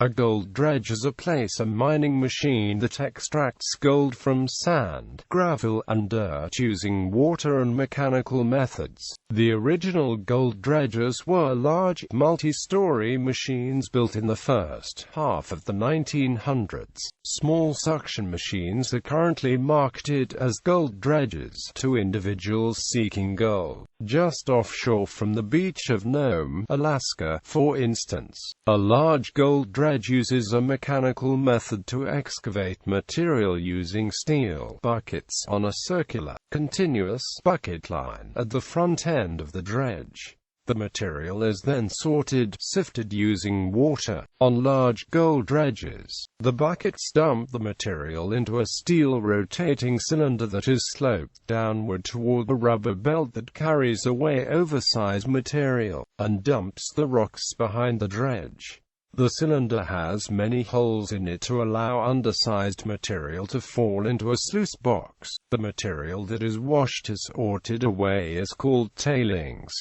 A gold dredge is a mining machine that extracts gold from sand, gravel, and dirt using water and mechanical methods. The original gold dredges were large, multi-story machines built in the first half of the 1900s. Small suction machines are currently marketed as gold dredges to individuals seeking gold. Just offshore from the beach of Nome, Alaska, for instance, a large gold dredge uses a mechanical method to excavate material using steel buckets on a circular, continuous bucket line at the front end of the dredge. The material is then sifted using water. On large gold dredges, the buckets dump the material into a steel rotating cylinder that is sloped downward toward a rubber belt that carries away oversized material, and dumps the rocks behind the dredge. The cylinder has many holes in it to allow undersized material to fall into a sluice box. The material that is washed or sorted away is called tailings.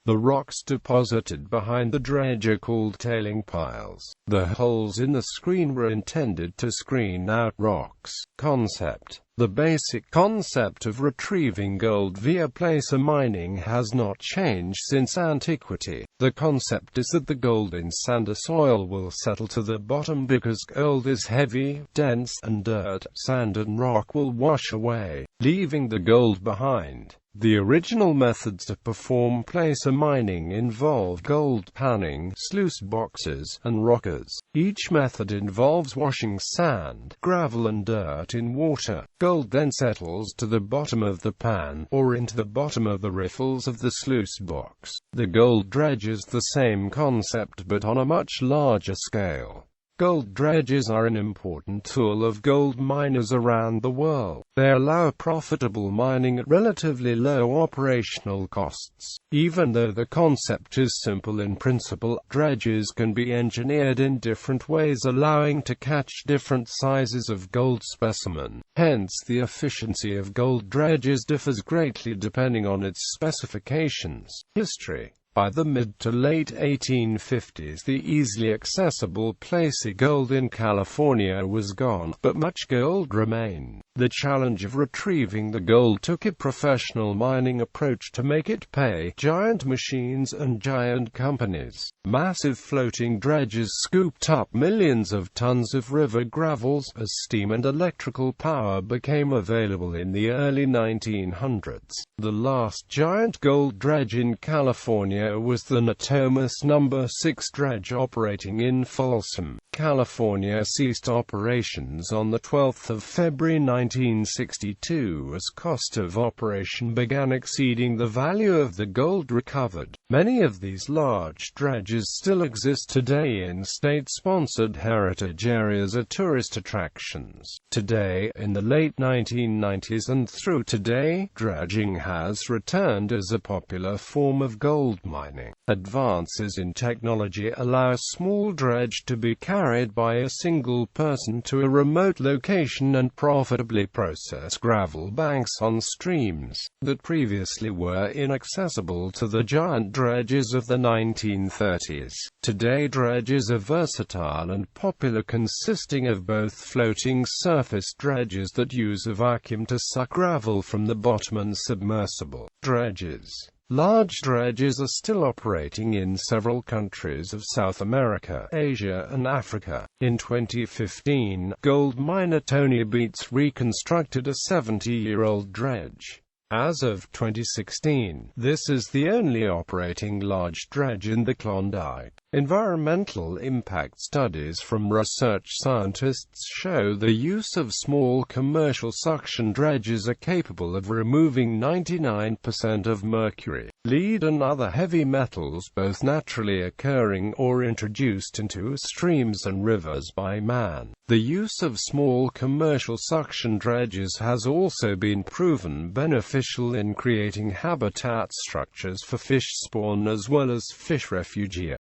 The rocks deposited behind the dredge are called tailing piles. The holes in the screen were intended to screen out rocks. Concept. The basic concept of retrieving gold via placer mining has not changed since antiquity. The concept is that the gold in sand or soil will settle to the bottom because gold is heavy, dense, and dirt, sand and rock will wash away, leaving the gold behind. The original methods to perform placer mining involve gold panning, sluice boxes, and rockers. Each method involves washing sand, gravel, and dirt in water. Gold then settles to the bottom of the pan, or into the bottom of the riffles of the sluice box. The gold dredge is the same concept but on a much larger scale. Gold dredges are an important tool of gold miners around the world. They allow profitable mining at relatively low operational costs. Even though the concept is simple in principle, dredges can be engineered in different ways, allowing to catch different sizes of gold specimen. Hence, the efficiency of gold dredges differs greatly depending on its specifications. History. By the mid to late 1850s, the easily accessible placer gold in California was gone, but much gold remained. The challenge of retrieving the gold took a professional mining approach to make it pay. Giant machines and giant companies. Massive floating dredges scooped up millions of tons of river gravels as steam and electrical power became available in the early 1900s. The last giant gold dredge in California was the notorious No. 6 dredge operating in Folsom, California. Ceased operations on the 12th of February 1962 as cost of operation began exceeding the value of the gold recovered. Many of these large dredges still exist today in state-sponsored heritage areas or tourist attractions. Today, in the late 1990s and through today, dredging has returned as a popular form of gold mining. Advances in technology allow a small dredge to be carried by a single person to a remote location and profitably process gravel banks on streams that previously were inaccessible to the giant dredges of the 1930s. Today, dredges are versatile and popular, consisting of both floating surface dredges that use a vacuum to suck gravel from the bottom and submersible dredges. Large dredges are still operating in several countries of South America, Asia, and Africa. In 2015, gold miner Tony Beats reconstructed a 70-year-old dredge. As of 2016, this is the only operating large dredge in the Klondike. Environmental impact studies from research scientists show the use of small commercial suction dredges are capable of removing 99% of mercury, lead and other heavy metals both naturally occurring or introduced into streams and rivers by man. The use of small commercial suction dredges has also been proven beneficial in creating habitat structures for fish spawn as well as fish refugia.